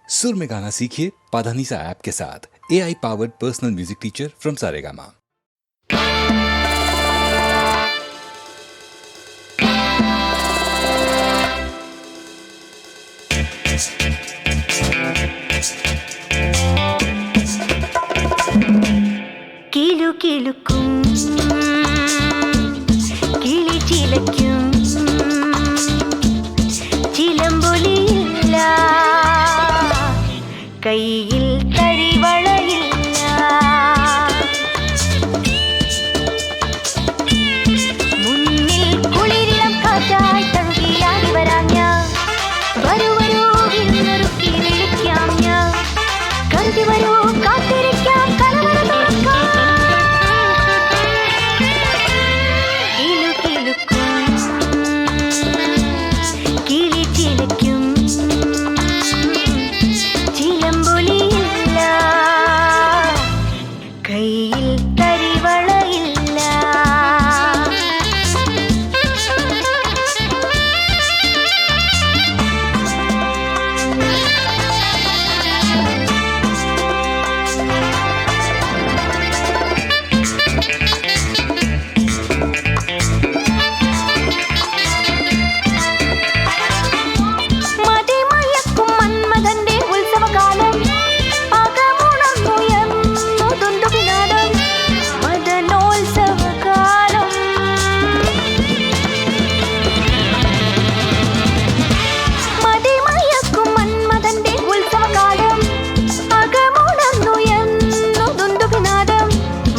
सुर में गाना सीखिए पाधानीसा ऐप के साथ। AI powered personal music teacher from Saregama. കിലു കിലുക്കും കിളി ചിലയ്ക്കും ചിലമ്പൊലിയില്ല കയ്യിൽ തരിവളയില്ല മുന്നിൽ കുളിരിളം കാറ്റായി തഴുകിയാടി വരാം ഞാൻ. വരൂ വരൂ വിരുന്നൊരുക്കി വിളിക്കാം ഞാൻ. കരുതി വരൂ കാത്തിരിക്കാം കലവറ തുറക്കാം. കിലു കിലുക്കും കിളി ചിലയ്ക്കും ചിലമ്പൊലിയില്ല കയ്യിൽ തരിവളയില്ല. മതിമയക്കും മന്മഥന്റെ ഉത്സവകാലം അകമുണർന്നുയർന്നു തുണ്ടുവിനാദം മദനോത്സവകാലം. മതിമയക്കും മന്മഥന്റെ ഉത്സവകാലം അകമുണർന്നുയർന്നു തുണ്ടുവിനാദം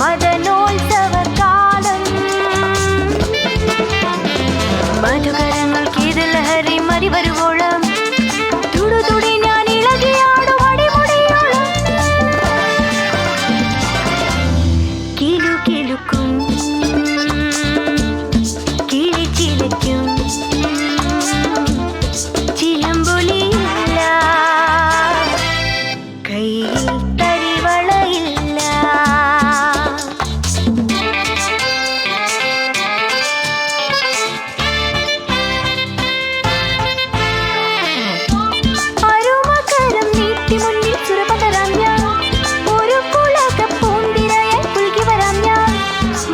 മദനോത്സവകാലം. മധുകരങ്ങൾക്ക് ലഹരി മറി വരുവോളം തുടുതുടി ഞാൻ ഇളകിയാടും അടിമുടിയോളം. കിലു കിലുക്കും കിളി ചിലയ്ക്കും ചിലമ്പൊലിയില്ല കയ്യിൽ തരിവളയില്ല. അരുമകരം നീട്ടി മുന്നിൽ സുരപതരാം ഞാൻ. ഒരു പുളക പൂന്തിരയായി പുൽകി വരാം ഞാൻ.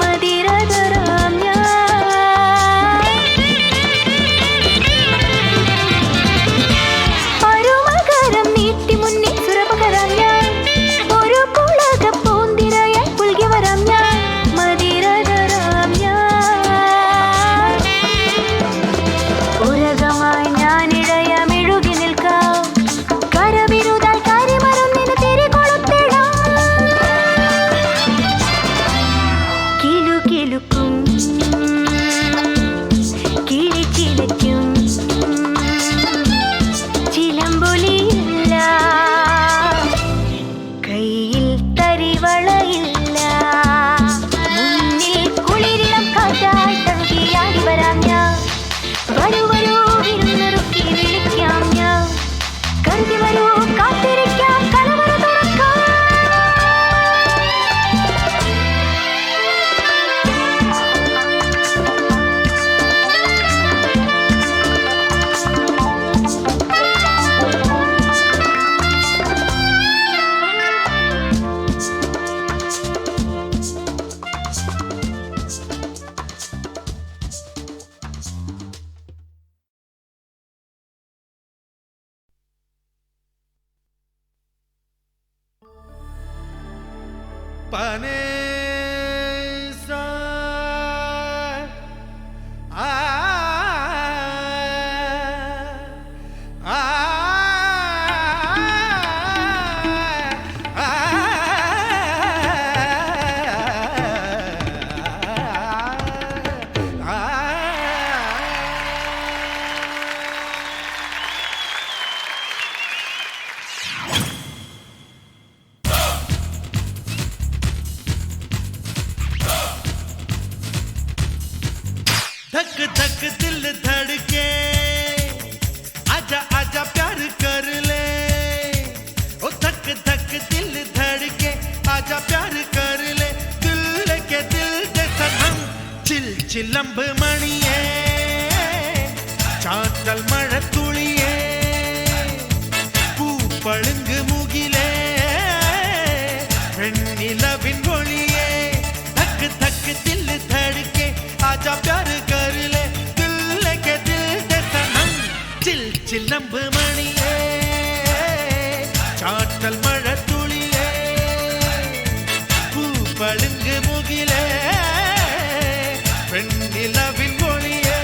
മതിര തരാം ഞാൻ. അരുമകരം നീട്ടി മുന്നിൽ സുരപതരാം ഞാൻ. ഒരു പുളക പൂന്തിരയായി പുൽകി വരാം ഞാൻ. മതിര തരാം ഞാൻ. ഉരകമായി ഞാനിഴയമെഴുകി നിൽക്കാം. കരവിരുതാൽ കരിമരുന്നിന് തിരികൊളുത്തിടാം. കിലു കിലുക്കും കിളി ചിലയ്ക്കും ചിലമ്പൊലിയില്ല കയ്യിൽ തരിവളയില്ല. മുന്നിൽ കുളിരിളം കാറ്റായി തഴുകിയാടി വരാം ഞാൻ. വരൂ വരൂ വിരുന്നൊരുക്കി വിളിക്കാം ഞാൻ. കരുതി വരൂ കാത്തിരിക്കാം കലവറ തുറക്കാം. pane sa a a धक धक दिल धड़के आजा आजा प्यार कर ले. ओ धक धक दिल धड़के आजा प्यार कर ले. दिल के दिल दे सनम चिल चिलंब मणिये चाटल मഴ തുളിയേ. പൂ പളുങ്ക് മുകിലേ വെണ്ണിലവിൻ ഒളിയേ धक धक दिल धड़के आजा प्यार कर ले दिल लेके दिल दे सनम चिल चिलंब मणिये चाटल मഴ തുളിയേ പൂ പളുങ്ക് മുകിലേ വെണ്ണിലവിൻ ഒളിയേ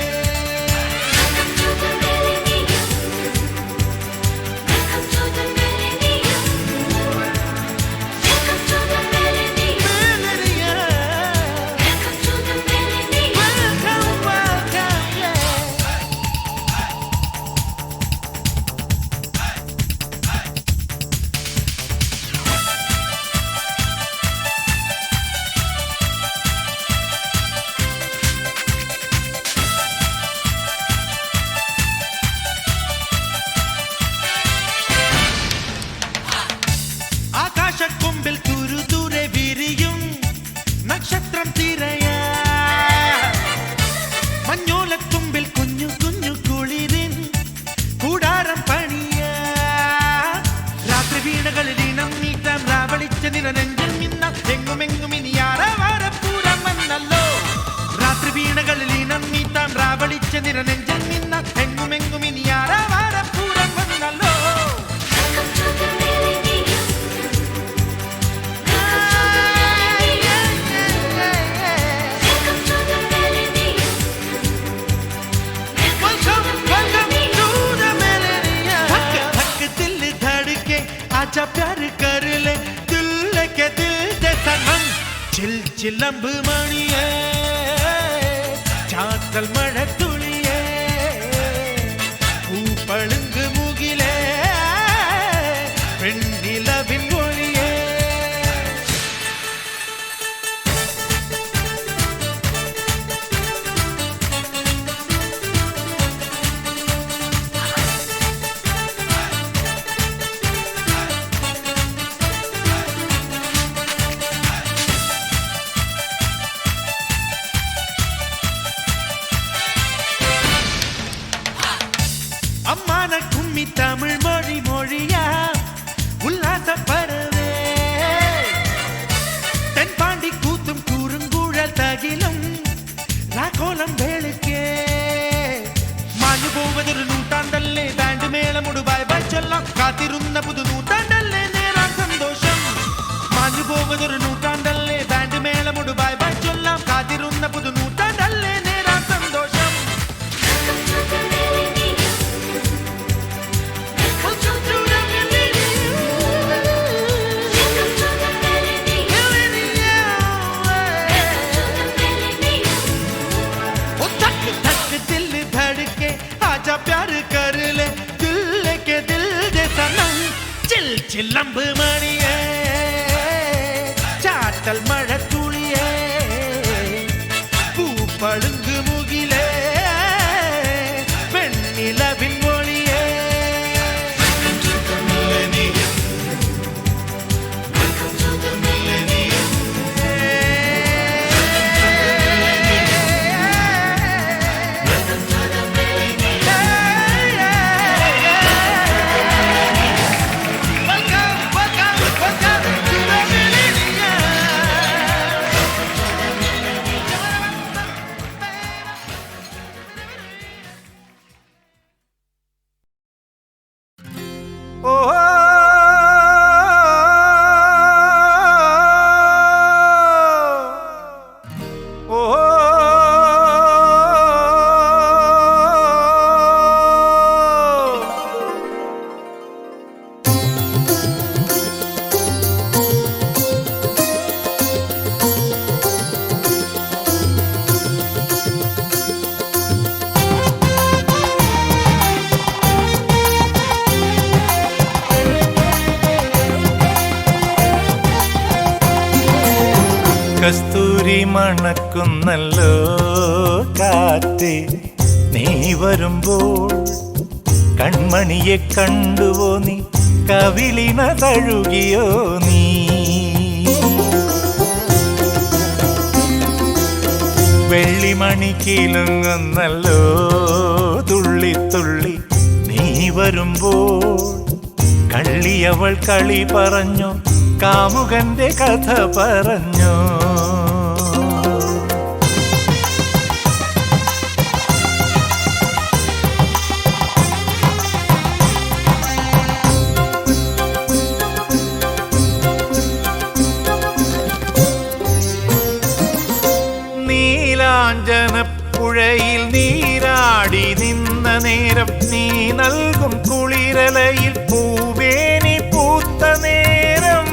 ആകാശക്കൊമ്പിൽ തുരുതുരെ വിരിയും നക്ഷത്രം തിരയാ മഞ്ഞോലത്തുമ്പിൽ കുഞ്ഞു കുഞ്ഞു കുളിരിൻ കൂടാരം പണിയാ രാത്രി വീണകളിൽ ഇണം നീട്ടാൻ രാവളിച്ച നിറനെഞ്ചിൽ മിന്ന എങ്ങുമെങ്ങും ഇനി ആരവാരപ്പൂരം വന്നല്ലോ രാത്രി വീണകളിൽ ഇണം നീട്ടാൻ രാവളിച്ച നിറനെഞ്ചിൽ മിന്ന എങ്ങുമെങ്ങും ഇനി ആരവാരപ്പൂരം വന്നല്ലോ आजा प्यार कर ले दिल लेके दिल दे सनम चिल चिलंब मणिये चाटल मഴ തുളിയേ പൂ പളുങ്ക് മുകിലേ വെണ്ണിലവിൻ ഒളിയേ அம்மான கும்மி தமிழ் மொழி மொழியா உல்லாச பறவே தென்பாண்டி கூத்தும் கூறுங்குழல் தகிலும் ராகோலம் வேளுக்கே മാഞ്ഞു പോവതൊരു നൂറ്റാണ്ടല്ലേ ബാൻഡ് മേളമുടു ബൈ ബൈ ചൊല്ലാം കാത്തിരുന്ന പുതു നൂറ്റാണ്ടല്ലേ നേരാൻ സന്തോഷം മാഞ്ഞു പോവതൊരു നൂറ്റാണ്ടല്ലേ ബാൻഡ് മേളമുടു ബൈ ബൈ ചൊല്ലാം കാത്തിരുന്ന പുതു നൂറ്റാണ്ടല്ലേ നേരാൻ സന്തോഷം आजा प्यार कर ले दिल लेके दिल दे सनम चिल चिलंब मणिये चाटल मഴ തുളിയേ പൂ പളുങ്ക് മുകിലേ വെണ്ണിലവിൻ ഒളിയേ കസ്തൂരി മണക്കുന്നല്ലോ കാറ്റ് നീ വരുമ്പോൾ കൺമണിയെ കണ്ടുവോ നീ കവിളിന തഴുകിയോ നീ വെള്ളിമണി കിലുങ്ങുന്നല്ലോ തുള്ളി തുള്ളി നീ വരുമ്പോൾ കള്ളിയവൾ കളി പറഞ്ഞു, കാമുകന്റെ കഥ പറഞ്ഞു. നീലാഞ്ജനപ്പുഴയിൽ നീരാടി നിന്ന നേരം, നീ നൽകും കുളിരലയിൽ പൂവേനി പൂത്ത നേരം.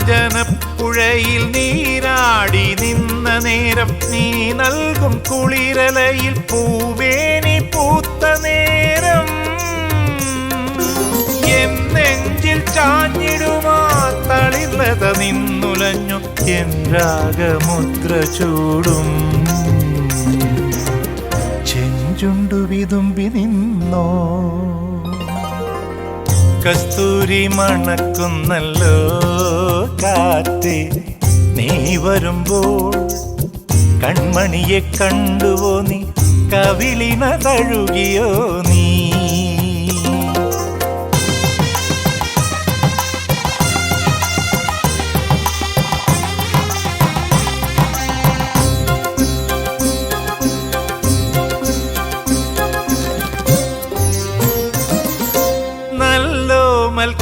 നീലാഞ്ജനപ്പുഴയിൽ നീരാടി നിന്ന നേരം, നീ നൽകും കുളിരലയിൽ പൂവേനി പൂത്ത നേരം. എന്നെഞ്ചിൽ ചാഞ്ഞിടുമാ തളിർലത നിന്നുലഞ്ഞു, എൻ രാഗമുദ്ര ചൂടും ചെഞ്ചുണ്ടു വിതുമ്പി നിന്നോ. കസ്തൂരി മണക്കുന്നല്ലോ കാറ്റേ, നീ വരുമ്പോൾ കൺമണിയെ കണ്ടുവോ നീ, കവിളിന തഴുകിയോ നീ.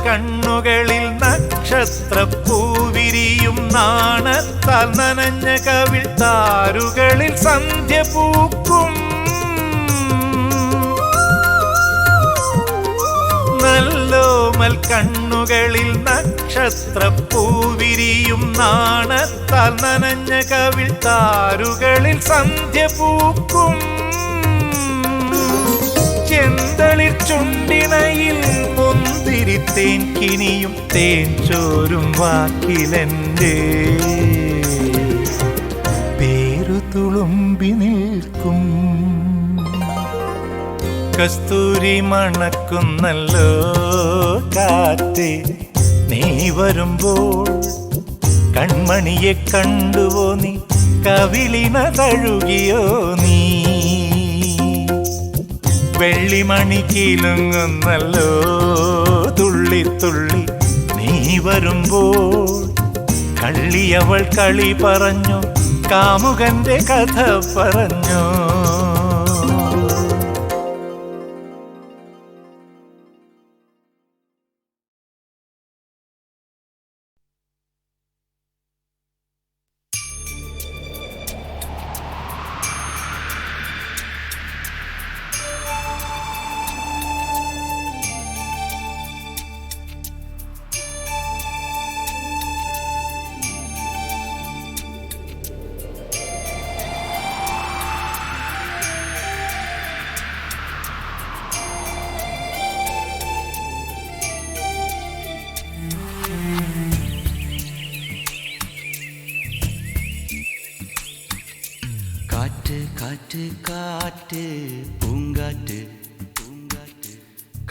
കണ്ണുകളിൽ നക്ഷത്രപ്പൂവിരിയും, നാണത്താൽ നനഞ്ഞ കവിൾ താരുകളിൽ സന്ധ്യ പൂക്കും. നല്ലോമൽ കണ്ണുകളിൽ നക്ഷത്രപ്പൂവിരിയും, നാണത്താൽ നനഞ്ഞ കവിൾ താരുകളിൽ സന്ധ്യ പൂക്കും. ചെന്തളിർ ചുണ്ടിണയിൽ മുന്തിരിത്തേൻ കിനിയും, തേൻ ചോരും വാക്കിലെൻ്റെ പേരു തുളുമ്പി നിൽക്കും. കസ്തൂരി മണക്കുന്നല്ലോ കാറ്റേ, നീ വരുമ്പോൾ കൺമണിയെ കണ്ടുവോ നീ, കവിളിന തഴുകിയോ നീ. വെള്ളിമണി കിലുങ്ങുന്നല്ലോ തുള്ളി തുള്ളി, നീ വരുമ്പോൾ കള്ളിയവൾ കളി പറഞ്ഞു, കാമുകന്റെ കഥ പറഞ്ഞു. കാറ്റ് കാറ്റ് പൂങ്കാറ്റ് പൂങ്കാറ്റ്,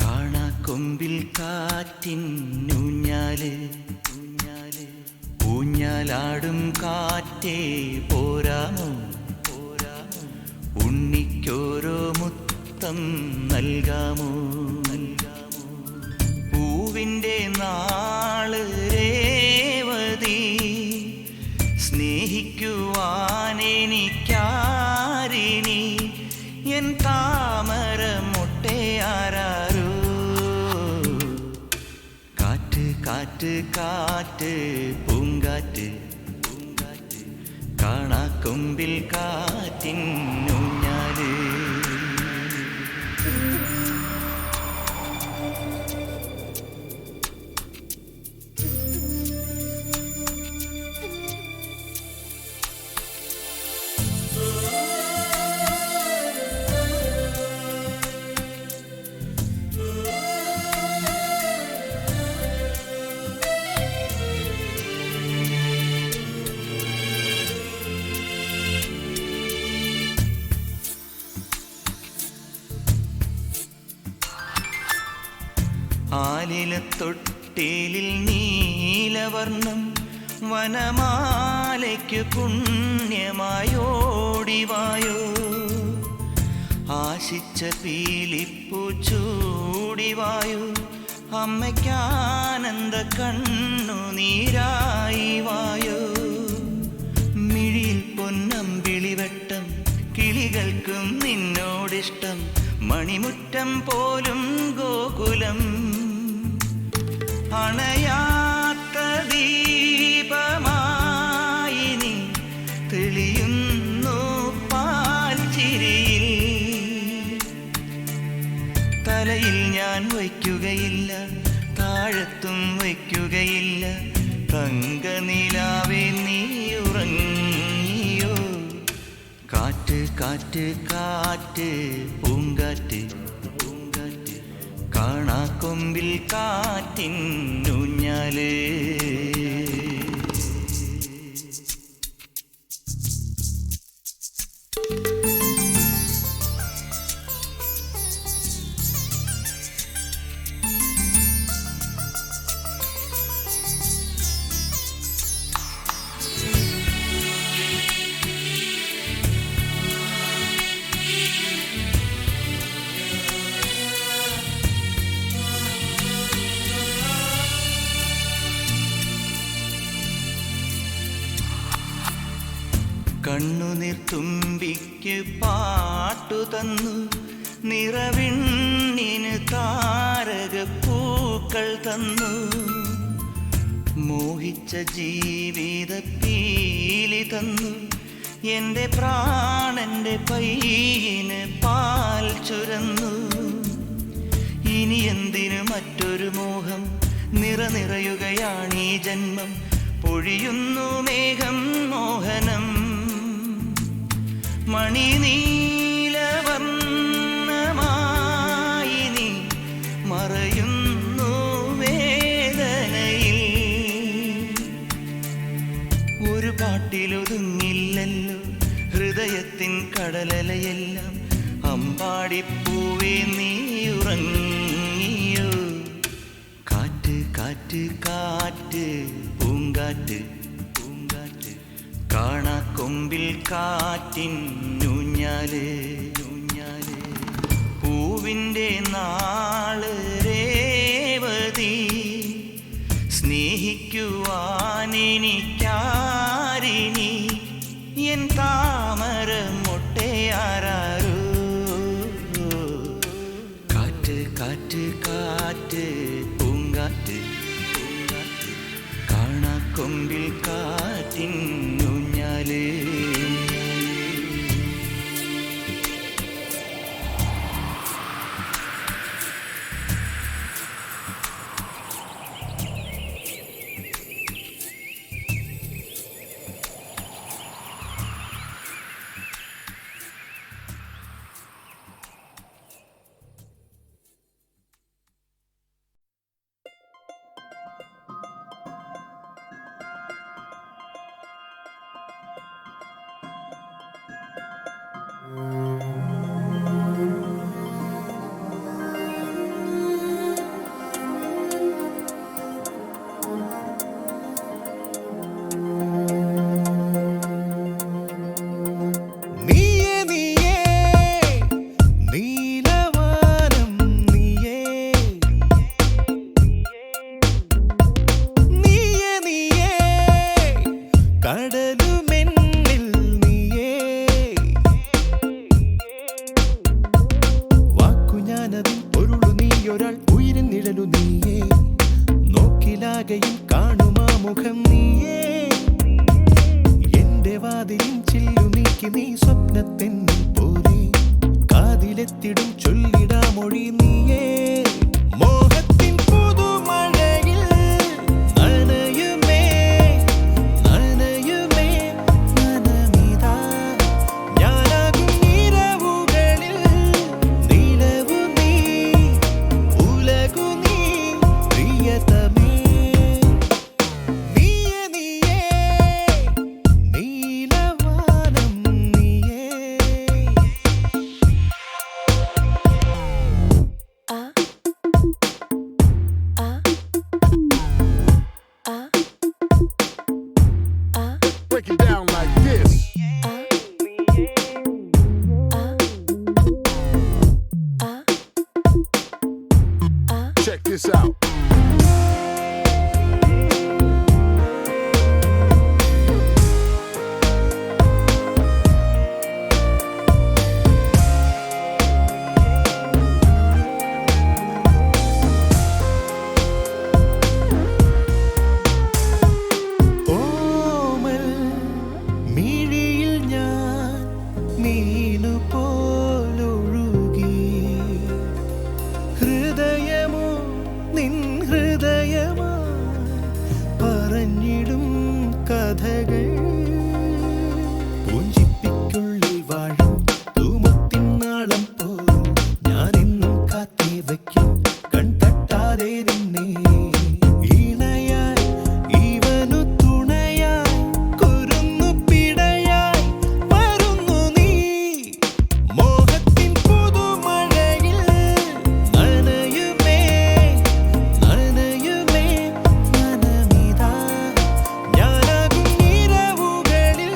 കാണാ കൊമ്പിൽ കാറ്റിന്നൂഞ്ഞാല് ഊഞ്ഞാല്, ഊഞ്ഞാലാടും കാറ്റേ പോരാമോ പോരാമോ, ഉണ്ണിക്കോരോ മുത്തം നൽകാമോ നൽകാമോ. പൂവിൻ്റെ നാള് രേവതി, സ്നേഹിക്കുവാനെനിക്കാരിനി, എൻ താമര മുട്ടയാരോ. കാറ്റ് കാറ്റ് കാറ്റ് പൂങ്കാറ്റ് പൂങ്കാറ്റ്, കാണാ കൊമ്പിൽ കാറ്റിന്നൂഞ്ഞാല്. ആലിലത്തൊട്ടിലിൽ നീലവർണ്ണം, വനമാലയ്ക്കു പുണ്യമായോടിവായോ. ആശിച്ച പീലിപ്പൂ ചൂടിവായു അമ്മയ്ക്കാനന്ദ കണ്ണു നീരായി വായു മിഴിയിൽ പൊന്നമ്പിളിവട്ടം കിളികൾക്കും നിന്നോടിഷ്ടം മണിമുറ്റം പോലും ഗോകുലം അണയാത്ത ദീപമായി നീ തെളിയുന്നു പാൽച്ചിരിയിൽ തലയിൽ ഞാൻ വയ്ക്കുകയില്ല താഴത്തും വയ്ക്കുകയില്ല തങ്കനിലാവേ നീ ഉറങ്ങിയോ കാറ്റ് കാറ്റ് കാറ്റ് പൂങ്കാറ്റ് പൂങ്കാറ്റ് കാണാക്കൊമ്പിൽ കാറ്റിൻ ഊഞ്ഞാല് കണ്ണുനീർ തുമ്പിക്ക് പാട്ടു തന്നു നിറവിണ്ണിന് താരകപ്പൂക്കൾ തന്നു മോഹിച്ച ജീവിത പീലി തന്നു എൻ്റെ പ്രാണന്റെ പൈയിന് പാൽ ചുരന്നു ഇനി എന്തിനു മറ്റൊരു മോഹം നിറയുകയാണീ ജന്മം പൊഴിയുന്നു മേഘം മോഹനം മണിനീലവർണ്ണമായി നീ മറയുന്നു വേദനയിൽ ഒരു പാട്ടിലൊതുങ്ങില്ലല്ലോ ഹൃദയത്തിൻ കടലലയെല്ലാം അമ്പാടിപ്പൂവേ നീ ഉറങ്ങിയോ കാറ്റ് കാറ്റ് കാറ്റ് പൂങ്കാറ്റ് പൂങ്കാറ്റ് കാണാക്കൊമ്പിൽ കാറ്റിൻ ഊഞ്ഞാല് ഊഞ്ഞാല് പൂവിൻ്റെ നാള് രേവതി സ്നേഹിക്കുവാനെനിക്കാരിനി എൻ താമര മൊട്ടയാരോ കാറ്റ് കാറ്റ് കാറ്റ് പൂങ്കാറ്റ് പൂങ്കാറ്റ് കാണാക്കൊമ്പിൽ കാറ്റിൻ ഊഞ്ഞാല് this out. ഓമൽ മിഴിയിൽ ഞാൻ മീനു പോലൊഴുകി ഹൃദയമോ നിൻ ഹൃദയമാ പറഞ്ഞിടും കഥകൾ പൂഞ്ചിപ്പിക്കുള്ളിൽ വാഴും തൂമത്തിനാളം പോ ഞാനെന്നും കാത്തി വയ്ക്കും കൺതട്ടാതെ നിന്നെ ഇണയായി ഇവനു തുണയായി കുരുന്നു പിടയായി വരുന്നു നീ മോഹത്തിൻ പുതുമഴയിൽ നനയുമേ നനയുമേ മനമിതാ ഞാനാകും നിരവുകളിൽ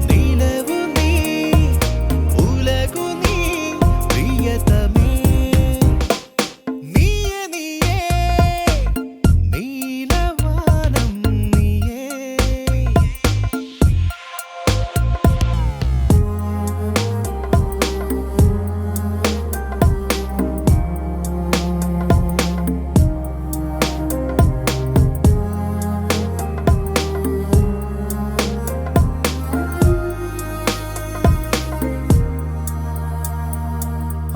നിലവു നീ ഉലകു നീ പ്രിയതമേ നീയേ നീയേ നീലവാനം നീയേ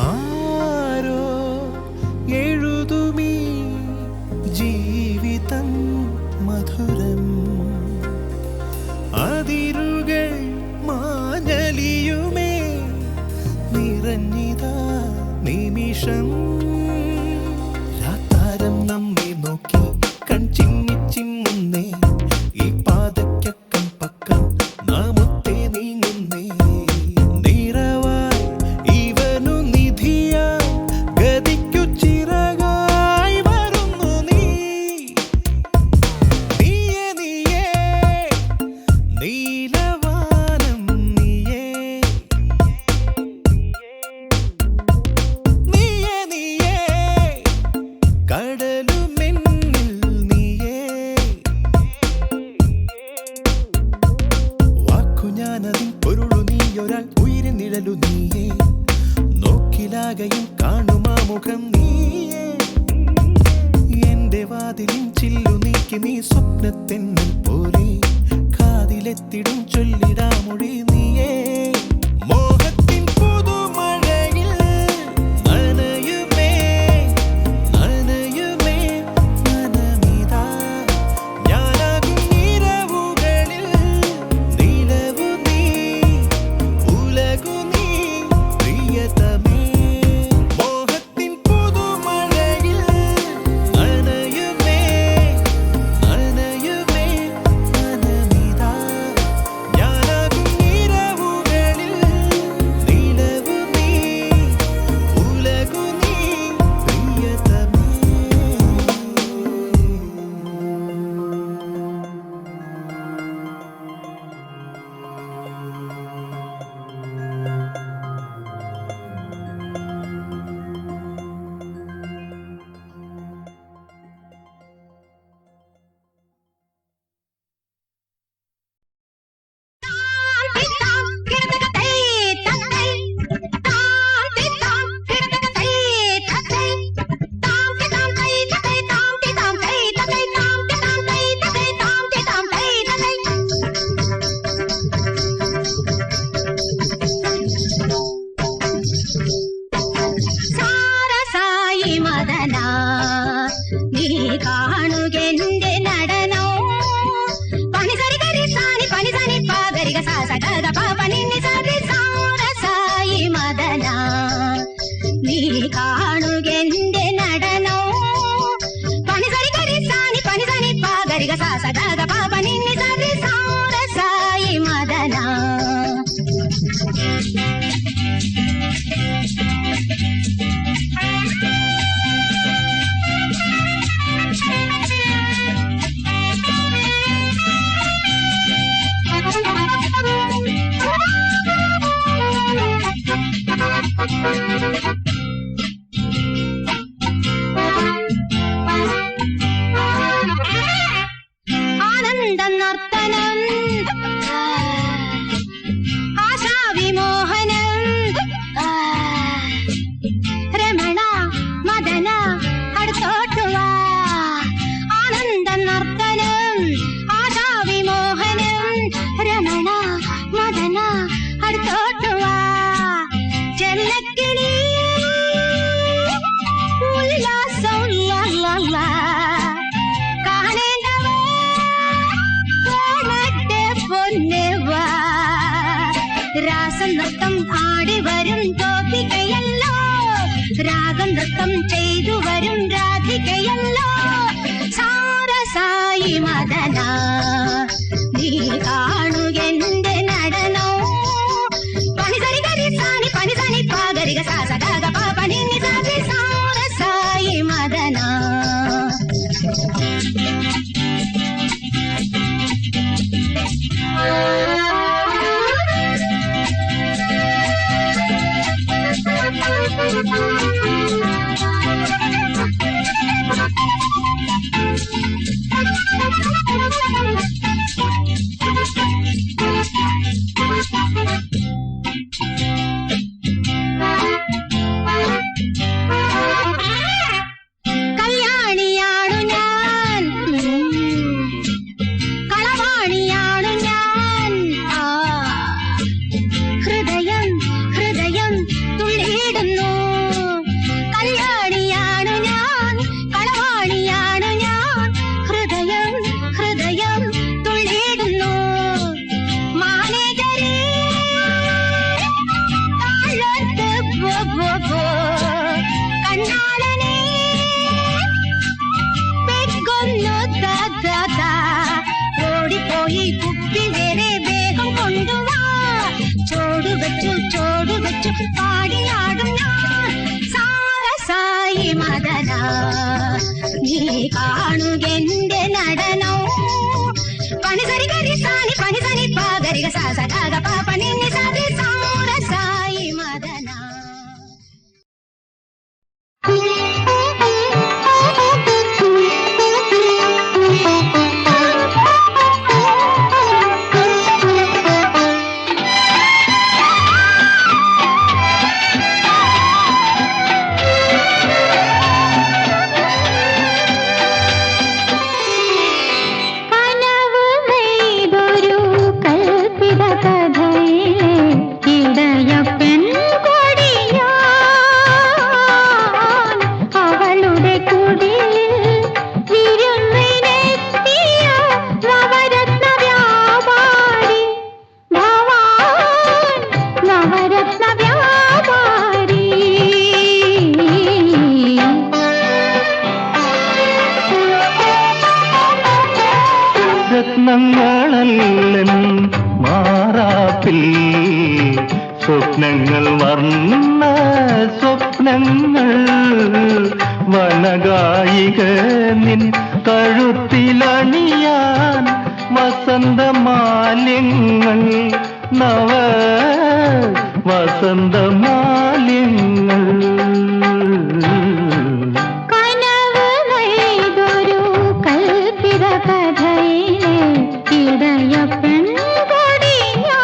ആരോ എഴുതുമീ ജീവിതം മധുരം അതിരുകൾ മാഞ്ഞലിയുമേ നിറഞ്ഞിതാ നിമിഷം രാത്താരം നമ്മെ നോക്കി കൺചിമ്മി ചിമ്മുന്നേ ഈ പാതയ്ക്കക്കം പക്കം നാമൊത്തെ നീങ്ങുന്നേ നിറവായി ഇവനു നിധിയായി ഗതിക്കു ചിറകായി വരുന്നു നീ നീയേ നീയേ നീലവാനം നീയേ നീയേ നീയേ കടലുമെന്നിൽ നീയേ വാക്കു ഞാനതിൻ പൊരുളു നീയൊരാൾ ഉയിരി നിഴലു നീയേ നോക്കിലാകയും കാണുമാ മുഖം നീയേ എന്റെ വാതിലിൻ ചില്ലു നീക്കി നീ സ്വപ്നത്തെന്നൽ പോലെ കാതിലെത്തിടും ചൊല്ലിടാമൊഴി നീയേ മോഹത്തിൻ പുതുമഴയിൽ നനയുമേ നനയുമേ മനമിതാ ഞാനാകും നിരവുകളിൽ നിലവു നീ ഉലകു നീ പ്രിയതമേ മോഹത്തിൻ പുതുമഴയിൽ നനയുമേ നനയുമേ മനമിതാ ഞാനാകും നിരവുകളിൽ നൃത്തം ആടി വരും ഗോപികയല്ലോ, രാഗം നൃത്തം ചെയ്തു വരും രാധികയല്ലോ. സാരസായി മദന നീ കാണുകെന്റെ നടനോ. പനിസരി ഗരി സാനി പനിസനി പാഗരിക സാസദാഗ പാപനി നിസാരി സാരസായി മദന. കല്യാണിയാണു ഞാൻ, കളവാണിയാണു ഞാൻ. ഹൃദയം ഹൃദയം തുള്ളിയിടുന്നു. കല്യാണിയാണു ഞാൻ, കളവാണിയാണു ഞാൻ. ഹൃദയം ഹൃദയം തുള്ളിയിടുന്നു. മാനേജരേ താഴത്ത് പോ കണ്ണാളനെ പെഗ്ഗൊന്നു ദാ ഓടിപ്പോയി കുപ്പി വേറെ വേഗം കൊണ്ടുവാ. ചോടുവച്ചു പാടിയാടും ഞാൻ. സാരസായി മദന നീ കാണുകെന്റെ നടനോ. പനിസരി ഗരി സാനി പനിസനി പാഗരിക സാസദാഗ പാപനി നിസാരി സാരസായി മദന. കനവ് നെയ്തൊരു കൽപ്പിത കഥയിലെ ഇടയപ്പൻ കൊടിയാൻ അവളുടെ കുടിലിൽ വിരുന്നിനെത്തിയ നവരത്ന വ്യാപാരി ഭവാൻ നവരത്ന വ്യാപാരി. രത്നങ്ങളല്ലൻ മാറാപ്പിൽ സ്വപ്നങ്ങൾ വർണ്ണ സ്വപ്നങ്ങൾ. വനഗായിക നിൻ കഴുത്തിലണിയാൻ വസന്തമാല്യങ്ങൾ നവ വസന്തമാല്യങ്ങൾ. കനവ് നെയ്തൊരു കൽപ്പിത കഥയിലെ ഇടയപ്പൻ കൊടിയാൻ.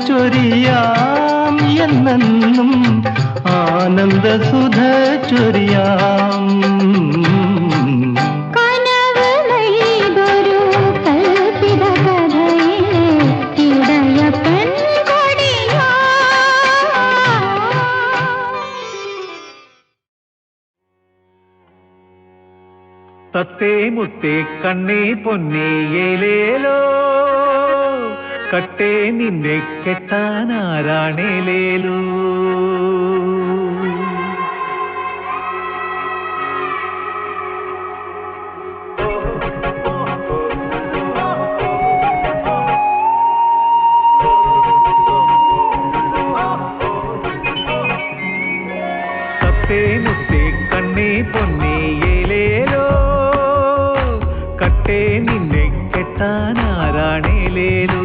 ചൊരിയാം എന്നെന്നും ആനന്ദ സുധ ചൊരിയാം. തത്തേ മുത്തേ കണ്ണേ പൊന്നേ ഏലേലോ കട്ടേ നിന്നെ കെട്ടാനാരാണേലേലോ. തത്തേ മുത്തേ കണ്ണേ പൊന്നേ ഏലേലോ കട്ടേ നിന്നെ കെട്ടാനാരാണേലേലോ.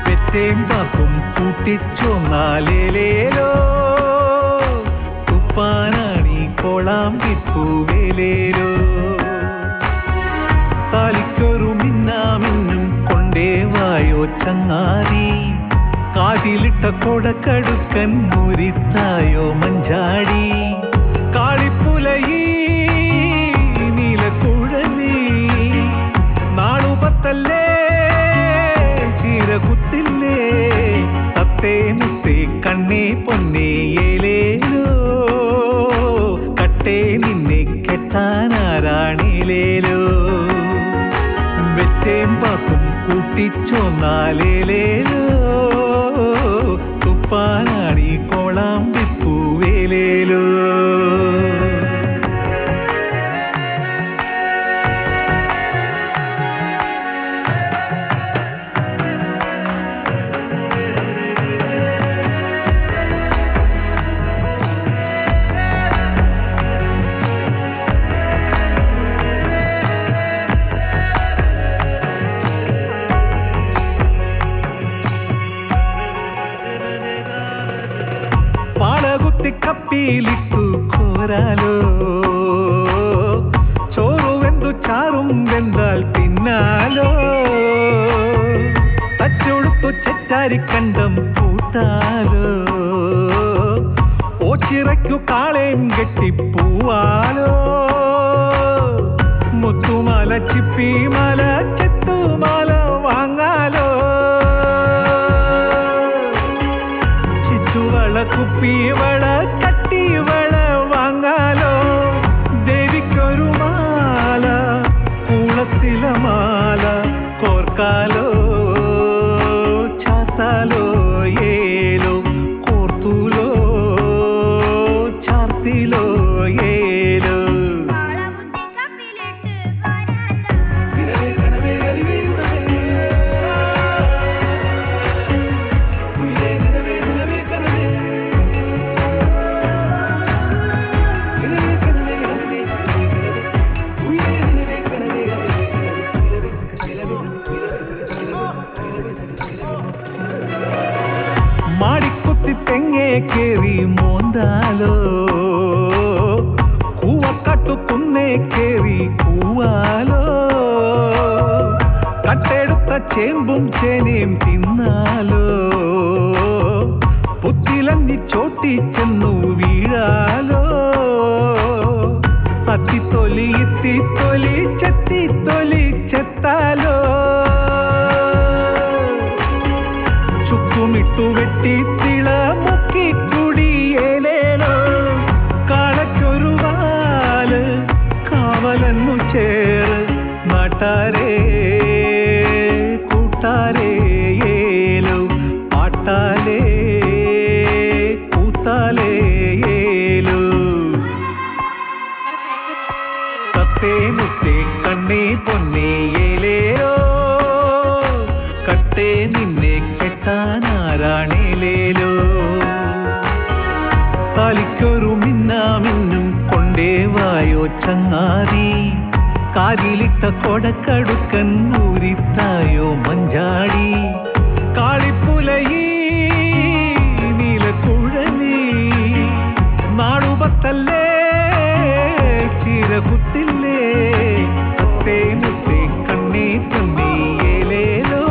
വെച്ചേം പാക്കും കൂട്ടിച്ചോന്നാലേലേലോ തുപ്പാനാണീ കോളാം വിപ്പൂവേലേലോ. താലിക്കൊരു മിന്നാമിന്നും കൊണ്ടേ വായോ ചങ്ങാതി കാതിലിട്ട കൊടക്കടുക്കൻ മുരിത്തായോ മഞ്ചാടി. കാളിപ്പുലയീ നീലക്കുഴലി നാളുപത്തല്ലേ ചീരകുത്തില്ലേ. തത്തേ മുത്തേ കണ്ണേ പൊന്നേ ഏലേലോ കട്ടേ നിന്നെ കെട്ടാനാരാണേലേലോ. വെച്ചേം പാക്കും കൂട്ടിച്ചോന്നാലേലേലോ തുപ്പാനാണീ കോളാം വിപ്പൂവേലേലോ. കപ്പിയിലിട്ടു കോരാലോ ചോറു വെന്തു ചാറും വെന്താൽ തിന്നാലോ. തച്ചൊടുത്തു ചെറ്റാരിക്കണ്ടം പൂട്ടാലോ ഓച്ചിറയ്ക്കു കാളേം കെട്ടിപ്പൂവാലോ. മുത്തുമാല ചിപ്പിമാല ചെത്തുമാല വാങ്ങാലോ. ചിറ്റുവള കുപ്പിവള കട്ടിവള വാങ്ങാലോ. ദേവിക്കൊരു മാല കൂളത്തില മാല കോർക്കാലോ ചാത്താലോ ഏലോ കോർത്തൂലോ ചാർത്തിലോ ഏലോ. മാടിക്കുത്തി തെങ്ങേ കേറി മോന്താലോ കൂവക്കാട്ടു കുന്നേ കേറി കൂവാലോ. കട്ടെടുത്ത ചേമ്പും ചേനയും തിന്നാലോ. പുത്തിലഞ്ഞി ചോട്ടി ചെന്നു വീഴാലോ. അത്തിത്തൊലി ഇത്തിത്തൊലി ചെത്തിത്തൊലി ചെത്താലോ. ചുക്കുമിട്ടു വെട്ടി തിള മുക്കിക്കുടിയേലേലോ. കാളയ്ക്കൊരു വാല് കാവലന്നു ചേറ് നാട്ടാരേ കൂട്ടാരേ ഏലോ. പാട്ടാലേ കൂത്താലേ ഏലോ. തത്തേ മുത്തേ കണ്ണേ പൊന്നേ ഏലേലോ കട്ടേ നിന്നെ കെട്ടാനാരാണേലേലോ. താലിക്കൊരു മിന്നാമിന്നും കൊണ്ടേ വായോ ചങ്ങാതി കാതിലിട്ട കൊടക്കടുക്കൻ ഊരിത്തായോ മഞ്ചാടി. കാളിപ്പുലയീ നീലക്കുഴലി നാളുപത്തല്ലേ ചീരകുത്തില്ലേ. തത്തേ മുത്തേ കണ്ണേ പൊന്നേ ഏലേലോ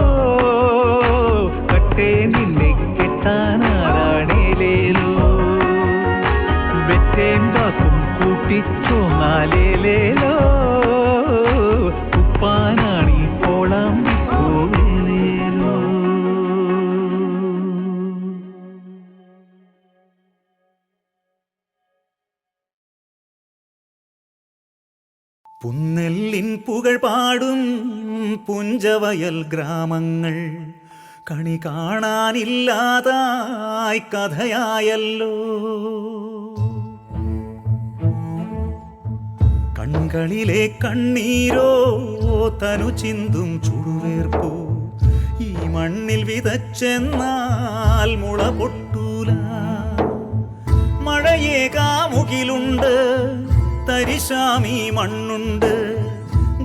തേമ്പാക്കും കൂട്ടിച്ചോങ്ങാലേലേലോ ഉപ്പാനാണി ഓളം വിപ്പോവേലേലോ. പുന്നെല്ലിൻ പുകൾ പാടും പുഞ്ചവയൽ ഗ്രാമങ്ങൾ കണി കാണാനില്ലാതായി കഥയായല്ലോ. കൺകളിലെ കണ്ണീരോ തനു ചിന്തും ചുടുവേർപ്പോ ഈ മണ്ണിൽ വിതച്ചെന്നാൽ മുള പൊട്ടൂല. മഴയേകാമുകിലുണ്ട്, തരിശാമി മണ്ണുണ്ട്,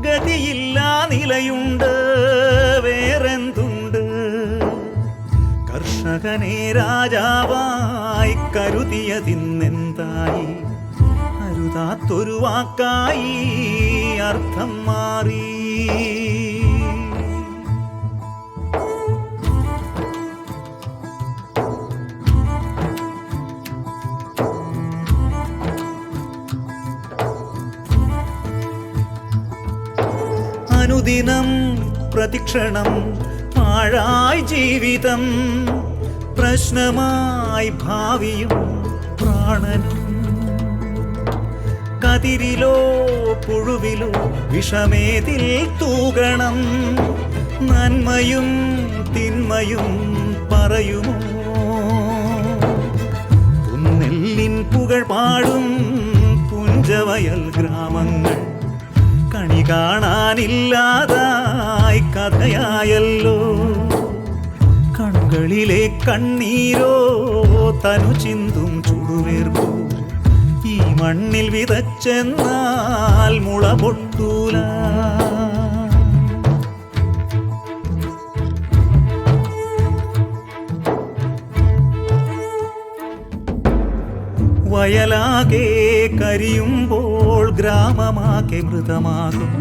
ഗതിയില്ല നിലയുണ്ട്, വേറെന്തുണ്ട്. കർഷകനെ രാജാവായി കരുതിയതിന്നെന്തായി, അരുതാത്തൊരു വാക്കായി അർത്ഥം മാറി. അനുദിനം പ്രതിക്ഷണം പാഴായി ജീവിതം, പ്രശ്നമായി ഭാവിയും പ്രാണനും. കതിരിലോ പുഴുവിലോ വിഷമേതിൽ തൂകണം, നന്മയും തിന്മയും പറയുമോ. പുന്നെല്ലിൻ പുകൾ പാടും പുഞ്ചവയൽ ഗ്രാമങ്ങൾ കണി കാണാനില്ലാതായി കഥയായല്ലോ. കണ്ണുകളിലെ കണ്ണീരോ തനു ചിന്തും ചുടുവേർപ്പോ ഈ മണ്ണിൽ വിതച്ചെന്നാൽ മുള പൊട്ടൂല. വയലാകെ കരിയുമ്പോൾ ഗ്രാമമാകെ മൃതമാകും.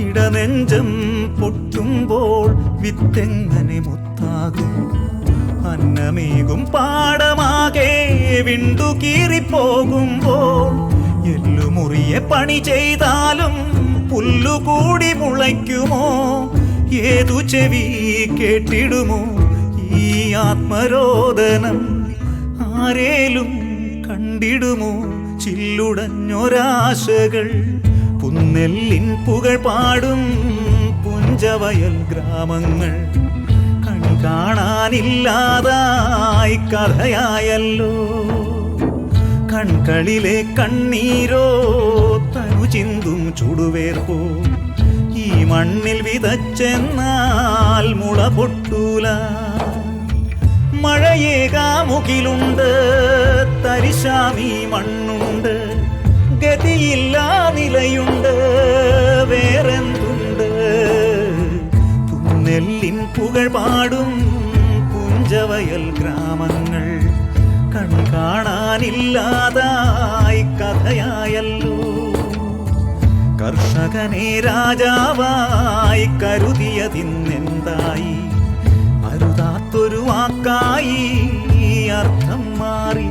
ഇടനെഞ്ചം പൊട്ടുമ്പോൾ വിത്തെങ്ങനെ മുത്താകും. അന്നമേകും പാടമാകെ വിണ്ടുകീറിപ്പോകുമ്പോൾ എല്ലുമുറിയെ പണി ചെയ്താലും പുല്ലുകൂടി മുളയ്ക്കുമോ. ഏതു ചെവി കേട്ടിടുമോ ഈ ആത്മരോദനം, ആരേലും കണ്ടിടുമോ ചില്ലുടഞ്ഞൊരാശകൾ. പുന്നെല്ലിൻ പുകൾ പാടും പുഞ്ചവയൽ ഗ്രാമങ്ങൾ കണി കാണാനില്ലാതായി കഥയായല്ലോ. കൺകളിലെ കണ്ണീരോ തനു ചിന്തും ചുടുവേർപ്പോ ഈ മണ്ണിൽ വിതച്ചെന്നാൽ മുള പൊട്ടൂല. മഴയേകാമുകിലുണ്ട്, തരിശാമി മണ്ണുണ്ട്, ഗതിയില്ല നിലയുണ്ട്, വേറെന്തുണ്ട്. പുന്നെല്ലിൻ പുകൾ പാടും പുഞ്ചവയൽ ഗ്രാമങ്ങൾ കണി കാണാനില്ലാതായി കഥയായല്ലോ. കർഷകനെ രാജാവായി കരുതിയതിന്നെന്തായി, അരുതാത്തൊരു വാക്കായി അർത്ഥം മാറി.